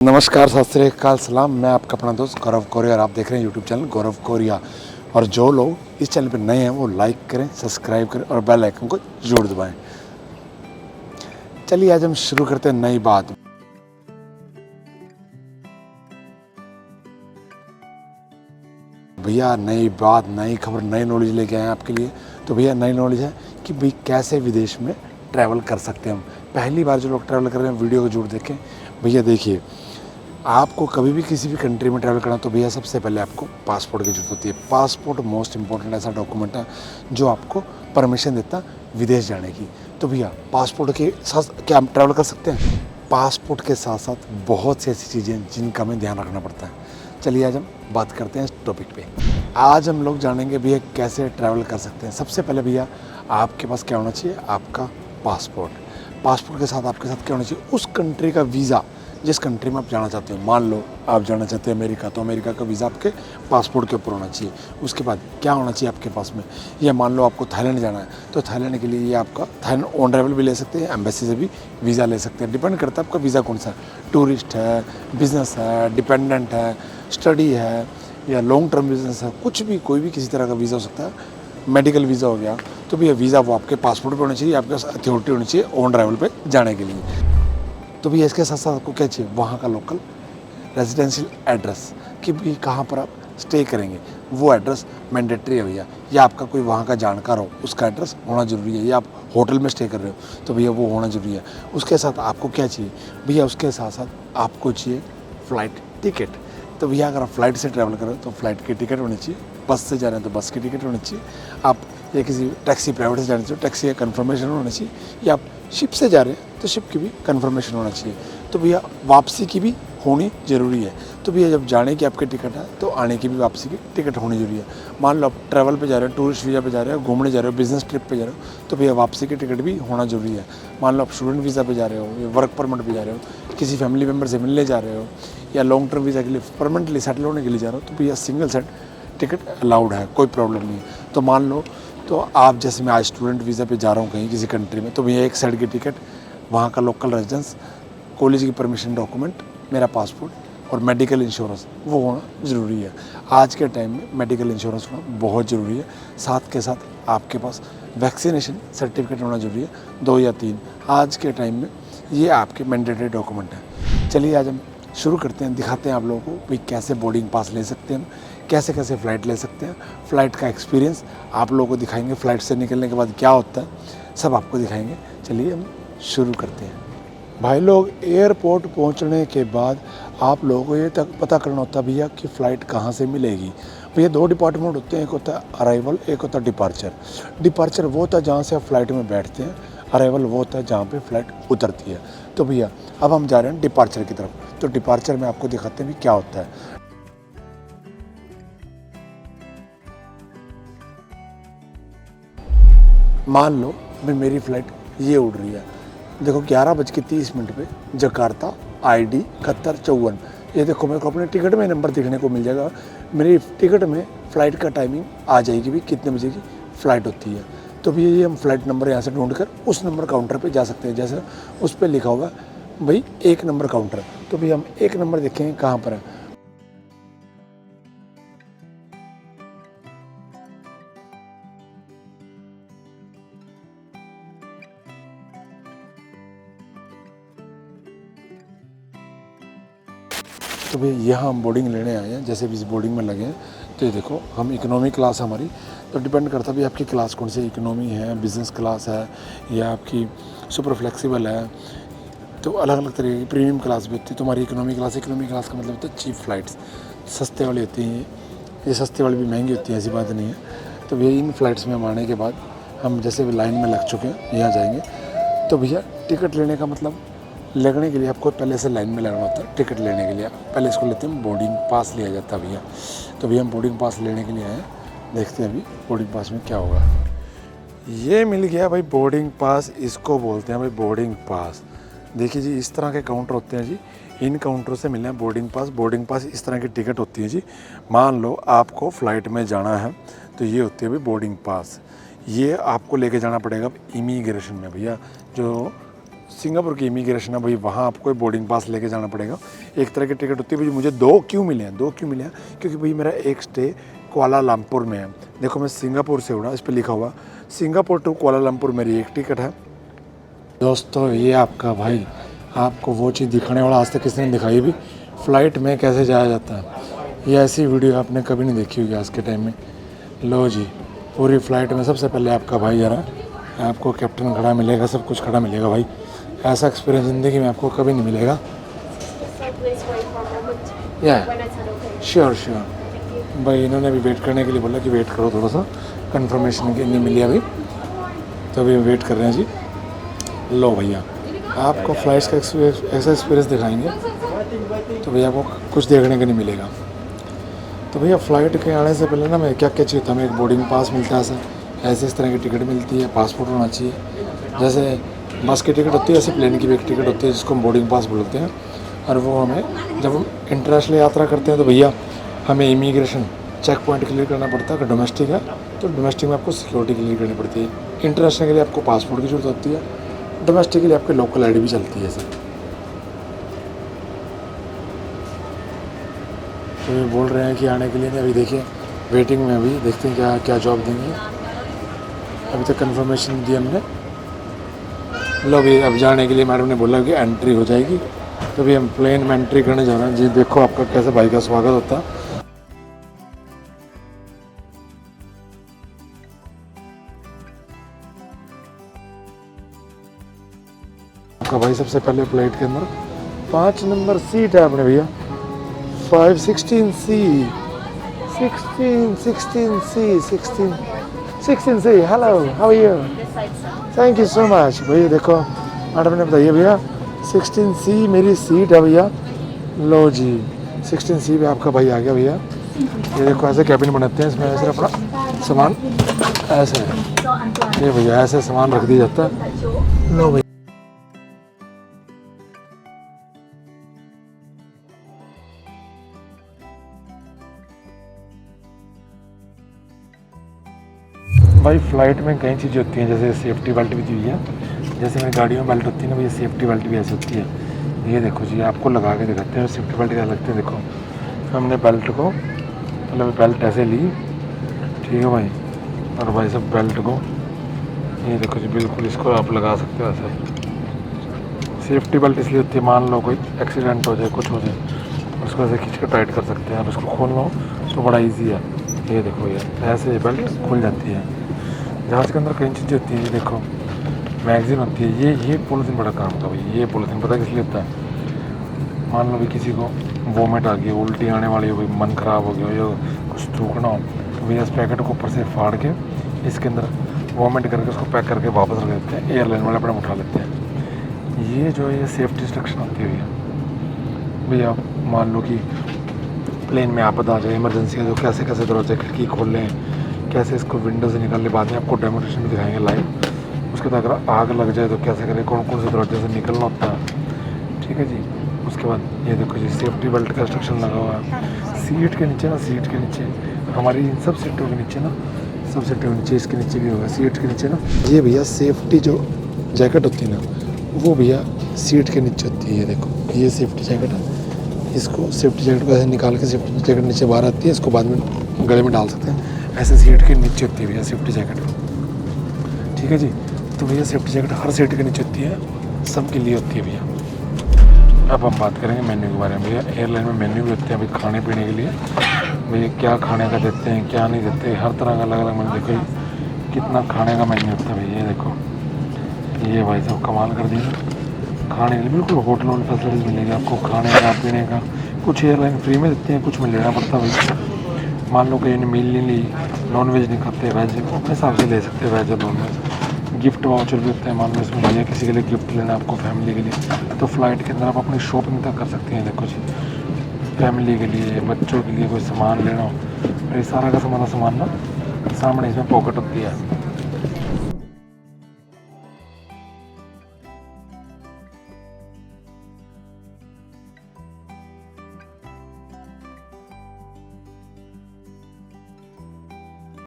नमस्कार, सत श्री अकाल, सलाम। मैं आपका अपना दोस्त गौरव कोरिया और आप देख रहे हैं यूट्यूब चैनल गौरव कोरिया। और जो लोग इस चैनल पर नए हैं वो लाइक करें, सब्सक्राइब करें और बेल आइकन को जरूर दबाएं। चलिए आज हम शुरू करते हैं नई बात। भैया नई बात, नई खबर, नई नॉलेज लेके आए हैं आपके लिए। तो भैया नई नॉलेज है कि भाई कैसे विदेश में ट्रैवल कर सकते हैं हम। पहली बार जो लोग ट्रैवल कर रहे हैं वीडियो को जरूर देखें। भैया देखिए, आपको कभी भी किसी भी कंट्री में ट्रैवल करना तो भैया सबसे पहले आपको पासपोर्ट की जरूरत होती है। पासपोर्ट मोस्ट इंपॉर्टेंट ऐसा डॉक्यूमेंट है जो आपको परमिशन देता है विदेश जाने की। तो भैया पासपोर्ट के साथ क्या हम ट्रैवल कर सकते हैं? पासपोर्ट के साथ साथ बहुत सी ऐसी चीज़ें हैं जिनका हमें ध्यान रखना पड़ता है। चलिए आज हम बात करते हैं इस टॉपिक पे। आज हम लोग जानेंगे भैया कैसे ट्रैवल कर सकते हैं। सबसे पहले भैया आपके पास क्या होना चाहिए? आपका पासपोर्ट। पासपोर्ट के साथ आपके साथ क्या होना चाहिए? उस कंट्री का वीज़ा, जिस कंट्री में आप जाना चाहते हो। मान लो आप जाना चाहते हैं अमेरिका, तो अमेरिका का वीज़ा आपके पासपोर्ट के ऊपर होना चाहिए। उसके बाद क्या होना चाहिए आपके पास में? या मान लो आपको थाईलैंड जाना है तो थाईलैंड के लिए ये आपका थाईलैंड ऑन अराइवल भी ले सकते हैं, एम्बेसी से भी वीज़ा ले सकते हैं। डिपेंड करता है आपका वीज़ा कौन सा है। टूरिस्ट है, बिजनेस है, डिपेंडेंट है, स्टडी है या लॉन्ग टर्म बिजनेस है, कुछ भी कोई भी किसी तरह का वीज़ा हो सकता है। मेडिकल वीज़ा हो गया तो भैया वीज़ा वो आपके पासपोर्ट पर होना चाहिए, आपके पास अथॉरिटी होनी चाहिए ऑन अराइवल पर जाने के लिए। तो भैया इसके साथ साथ आपको क्या चाहिए? वहाँ का लोकल रेजिडेंशियल एड्रेस कि भी कहाँ पर आप स्टे करेंगे, वो एड्रेस मैंडेटरी है भैया। या आपका कोई वहाँ का जानकार हो उसका एड्रेस होना ज़रूरी है। या आप होटल में स्टे कर रहे हो तो भैया वो होना ज़रूरी है। उसके साथ आपको क्या चाहिए भैया? उसके साथ साथ आपको चाहिए फ़्लाइट टिकट। तो भैया अगर आप फ्लाइट से ट्रैवल कर रहे हो तो फ्लाइट की टिकट होनी चाहिए। बस से जा रहे हैं तो बस की टिकट होनी चाहिए। आप या किसी टैक्सी प्राइवेट से जाने चाहिए, टैक्सी का कन्फर्मेशन होना चाहिए। या आप शिप से जा रहे हैं तो शिप की भी कन्फर्मेशन होना चाहिए। तो भैया वापसी की भी होनी ज़रूरी है। तो भैया जब जाने की आपकी टिकट है तो आने की भी वापसी की टिकट होनी ज़रूरी है। मान लो आप ट्रैवल पे जा रहे हो, टूरिस्ट वीज़ा पे जा रहे हो, घूमने जा रहे हो, बिजनेस ट्रिप पे जा रहे हो तो भैया वापसी की टिकट भी होना ज़रूरी है। मान लो आप स्टूडेंट वीज़ा पे जा रहे हो या वर्क परमिट पे जा रहे हो, किसी फैमिली मेम्बर से मिलने जा रहे हो या लॉन्ग टर्म वीज़ा के लिए परमानेंटली सेटल होने के लिए जा रहे हो तो भैया सिंगल सेट टिकट अलाउड है, कोई प्रॉब्लम नहीं है। तो मान लो तो आप जैसे मैं आज स्टूडेंट वीज़ा पे जा रहा हूँ कहीं किसी कंट्री में, तो भैया एक साइड की टिकट, वहाँ का लोकल रेजिडेंस, कॉलेज की परमिशन डॉक्यूमेंट, मेरा पासपोर्ट और मेडिकल इंश्योरेंस वो होना ज़रूरी है। आज के टाइम में मेडिकल इंश्योरेंस होना बहुत ज़रूरी है। साथ के साथ आपके पास वैक्सीनेशन सर्टिफिकेट होना ज़रूरी है, 2 या 3। आज के टाइम में ये आपके मैंडेटरी डॉक्यूमेंट हैं। चलिए आज हम शुरू करते हैं, दिखाते हैं आप लोगों को भाई कैसे बोर्डिंग पास ले सकते हैं, कैसे कैसे फ़्लाइट ले सकते हैं, फ़्लाइट का एक्सपीरियंस आप लोगों को दिखाएंगे। फ़्लाइट से निकलने के बाद क्या होता है सब आपको दिखाएंगे। चलिए हम शुरू करते हैं। भाई लोग, एयरपोर्ट पहुंचने के बाद आप लोगों को ये तक पता करना होता है भैया कि फ़्लाइट कहाँ से मिलेगी। भैया 2 डिपार्टमेंट होते हैं, एक होता है अराइवल, एक होता है डिपार्चर। डिपार्चर वो होता है जहाँ से आप फ़्लाइट में बैठते हैं, अराइवल वो होता है जहाँ पे फ़्लाइट उतरती है। तो भैया अब हम जा रहे हैं डिपार्चर की तरफ। तो डिपार्चर में आपको दिखाते हैं भी क्या होता है। मान लो भाई मेरी फ़्लाइट ये उड़ रही है, देखो 11:30 पे जकार्ता ID कतर 54। ये देखो मेरे को अपने टिकट में नंबर दिखने को मिल जाएगा। मेरी टिकट में फ़्लाइट का टाइमिंग आ जाएगी भी कितने बजे की फ़्लाइट होती है। तो भैया ये हम फ्लाइट नंबर यहाँ से ढूंढ कर उस नंबर काउंटर पे जा सकते हैं। जैसे उस पर लिखा हुआ है भाई 1 नंबर काउंटर, तो भैया हम 1 नंबर देखेंगे कहाँ पर है। तो भैया यहाँ हम बोर्डिंग लेने आए हैं। जैसे भी इस बोर्डिंग में लगे हैं तो ये देखो हम इकोनॉमी क्लास हमारी, तो डिपेंड करता है भी आपकी क्लास कौन सी, इकोनॉमी है, बिज़नेस क्लास है या आपकी सुपर फ्लेक्सिबल है। तो अलग अलग तरीके की प्रीमियम क्लास भी होती है। तो हमारी इकोनॉमी क्लास का मतलब होता है चीप फ़्लाइट्स, सस्ते वाली होती हैं। ये सस्ते वाली भी महंगी होती है, ऐसी बात नहीं है। तो भैया इन फ़्लाइट्स में हम आने के बाद हम जैसे भी लाइन में लग चुके हैं, यहाँ जाएंगे। तो भैया टिकट लेने का मतलब, लगने के लिए आपको पहले से लाइन में लगना होता है। टिकट लेने के लिए पहले इसको लेते हैं, बोर्डिंग पास लिया जाता है भैया। तो भैया हम बोर्डिंग पास लेने के लिए आए हैं, देखते हैं अभी बोर्डिंग पास में क्या होगा। ये मिल गया भाई बोर्डिंग पास, इसको बोलते हैं भाई बोर्डिंग पास। देखिए जी, इस तरह के काउंटर होते हैं जी, इन काउंटरों से मिलना है बोर्डिंग पास। बोर्डिंग पास इस तरह की टिकट होती है जी। मान लो आपको फ़्लाइट में जाना है तो ये होती है भाई बोर्डिंग पास। ये आपको लेके जाना पड़ेगा इमिग्रेशन में भैया, जो सिंगापुर की इमिग्रेशन है भाई, वहाँ आपको बोर्डिंग पास लेके जाना पड़ेगा। एक तरह की टिकट होती है भाई। मुझे दो क्यों मिले हैं क्योंकि भाई मेरा एक स्टे कुआलालंपुर में है। देखो मैं सिंगापुर से उड़ा, इस पर लिखा हुआ सिंगापुर टू कुआलालंपुर मेरी एक टिकट है। दोस्तों ये आपका भाई, आपको वो चीज़ दिखाने वाला आज तक किसी ने दिखाई भी, फ़्लाइट में कैसे जाया जाता है। ये ऐसी वीडियो आपने कभी नहीं देखी होगी आज के टाइम में। लो जी, पूरी फ़्लाइट में सबसे पहले आपका भाई जा रहा है, आपको कैप्टन खड़ा मिलेगा, सब कुछ खड़ा मिलेगा भाई। ऐसा एक्सपीरियंस ज़िंदगी में आपको कभी नहीं मिलेगा। या श्योर भाई, इन्होंने भी वेट करने के लिए बोला कि वेट करो थोड़ा सा, कंफर्मेशन की नहीं मिली अभी, तो अभी वेट कर रहे हैं जी। लो भैया, आपको फ़्लाइट्स का ऐसा एक्सपीरियंस दिखाएंगे तो भैया आपको कुछ देखने को नहीं मिलेगा। तो भैया फ़्लाइट के आने से पहले ना मैं क्या क्या चाहिए था, हमें एक बोर्डिंग पास मिलता है, ऐसे इस तरह की टिकट मिलती है, पासपोर्ट होना चाहिए। जैसे बस की टिकट होती है, ऐसे प्लेन की भी एक टिकट होती है जिसको हम बोर्डिंग पास बोलते हैं। और वो हमें जब हम इंटरनेशनल यात्रा करते हैं तो भैया हमें इमिग्रेशन चेक पॉइंट क्लियर करना पड़ता है। अगर डोमेस्टिक है तो डोमेस्टिक में आपको सिक्योरिटी क्लियर करनी पड़ती है। इंटरनेशनल के लिए आपको पासपोर्ट की जरूरत होती है, डोमेस्टिक के लिए आपकी लोकल आईडी भी चलती है सर। तो ये बोल रहे हैं कि आने के लिए नहीं, अभी देखिए वेटिंग में, अभी देखते हैं क्या क्या जॉब देंगे। अभी तक कंफर्मेशन दी हमने। लो अभी अब जाने के लिए मैडम ने बोला कि एंट्री हो जाएगी, तो अभी हम प्लेन में एंट्री करने जा रहे हैं जी। देखो आपका कैसे भाई का स्वागत होता है। आपका भाई सबसे पहले फ्लाइट के अंदर 5 नंबर सीट है अपने भैया, 516C 16C। Hello, how are you? Thank you so much भैया। देखो मैडम ने बताइए भैया 16C मेरी सीट है भैया। लो जी, 16C पे आपका भाई आ गया भैया। ये देखो ऐसे कैबिन बनाते हैं, इसमें ऐसे अपना सामान ऐसे है ये भैया, ऐसे सामान रख दिया जाता है। लो भैया, भाई फ़्लाइट में कई चीज़ें होती हैं, जैसे सेफ्टी बेल्ट भी दी हुई है। जैसे मेरी गाड़ियों में बेल्ट होती है ना, ये सेफ्टी बेल्ट भी ऐसी होती है। ये देखो जी, आपको लगा के दिखाते हैं सेफ्टी बेल्ट क्या लगते हैं। देखो हमने बेल्ट को, मतलब बेल्ट ऐसे ली, ठीक है भाई, और भाई सब बेल्ट को ये देखो जी, बिल्कुल इसको आप लगा सकते हो ऐसे। सेफ्टी बेल्ट इसलिए होती है, मान लो कोई एक्सीडेंट हो जाए, कुछ हो जाए, उसको ऐसे खींच कर टाइट कर सकते हैं। और उसको खोलना हो तो बड़ा ईजी है। ये देखो यार, ऐसे बेल्ट खुल जाती है। जहाज़ के अंदर कई चीज़ें होती हैं। ये देखो मैगज़ीन होती है। ये पॉलीथीन बड़ा काम का भाई। ये पॉलीथीन पता किस लिए होता है? मान लो भी किसी को वोमिट आ गई, उल्टी आने वाली हो, कोई मन ख़राब हो गया, या कुछ थूकना हो, तो भैया इस पैकेट को ऊपर से फाड़ के इसके अंदर वोमिट करके उसको पैक करके वापस रख देते हैं। एयरलाइन वाले अपने उठा लेते हैं। ये जो है ये सेफ्टी इंस्ट्रक्शन होती है भैया। मान लो कि प्लेन में आपदा आ जाए, इमरजेंसी है, तो कैसे कैसे दरवाजे खिड़की खोल लें, कैसे इसको विंडो से निकाल ले। बाद में आपको डेमोन्स्ट्रेशन भी दिखाएंगे लाइव। उसके बाद अगर आग लग जाए तो कैसे करें, कौन कौन से दरवाजे से निकलना होता है, ठीक है जी। उसके बाद ये देखो जी, सेफ्टी बेल्ट का इंस्ट्रक्शन लगा हुआ है सीट के नीचे ना। सीट के नीचे हमारी इन सब सीटों के नीचे ना, सब सीटों के नीचे, इसके नीचे भी होगा सीट के नीचे ना। ये भैया सेफ्टी जो जैकेट होती है ना, वो भैया सीट के नीचे होती है। ये देखो ये सेफ्टी जैकेट है। इसको सेफ्टी जैकेट को ऐसे निकाल के सेफ्टी जैकेट नीचे बाहर आती है, इसको बाद में गले में डाल सकते हैं। ऐसे सीट के नीचे होती है भैया सेफ्टी जैकेट, ठीक है जी। तो भैया सेफ्टी जैकेट हर सीट के नीचे होती है, सबके लिए होती है भैया। अब हम बात करेंगे मेन्यू के बारे में भैया। एयरलाइन में मेन्यू भी होते हैं अभी खाने पीने के लिए। भैया क्या खाने का देते हैं, क्या नहीं देते, हर तरह का अलग अलग मेन्यू। देखो कितना खाने का मेन्यू होता है भैया। ये देखो, ये भाई साहब कमाल कर दिया। खाने के लिए बिल्कुल होटल और फैसिलिटीज़ मिलेगी आपको, खाने का पीने का। कुछ एयरलाइन फ्री में देते हैं, कुछ में लेना पड़ता है भाई। मान लो कहीं ने मील नहीं ली, नॉन वेज नहीं खाते, वेज अपने हिसाब से ले सकते हैं, वेज और नॉन वेज। गिफ्ट वाउचर भी होते हैं। मान लो इसमें भैया किसी के लिए गिफ्ट लेना आपको, फैमिली के लिए, तो फ़्लाइट के अंदर आप अपनी शॉपिंग तक कर सकते हैं। देखो जी, फैमिली के लिए, बच्चों के लिए कोई सामान लेना हो, ये सारा का सामान ना सामने इसमें पॉकेट होती है।